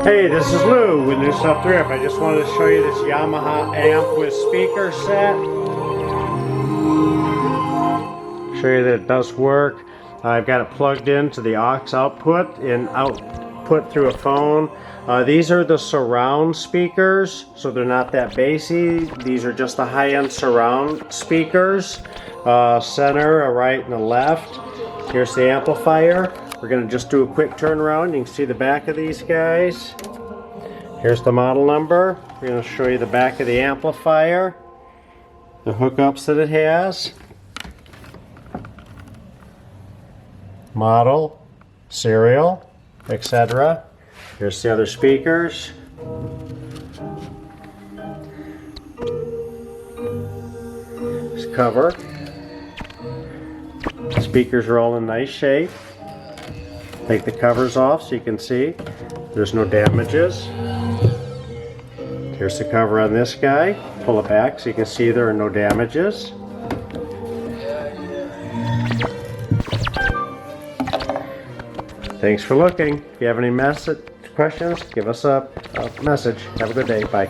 Hey, this is Lou with Nüstuff Thrift. I just wanted to show you this Yamaha amp with speaker set. Show you that it does work. I've got it plugged into the aux output and output through a phone. These are the surround speakers, so they're not that bassy. These are just the high-end surround speakers. Center, a right and a left. Here's the amplifier. We're going to just do a quick turnaround. You can see the back of these guys. Here's the model number. We're going to show you the back of the amplifier, the hookups that it has, model, serial, etc. Here's the other speakers. This cover. The speakers are all in nice shape. Take the covers off so you can see there's no damages. Here's the cover on this guy. Pull it back so you can see there are no damages. Thanks for looking. If you have any questions, give us a message. Have a good day. Bye.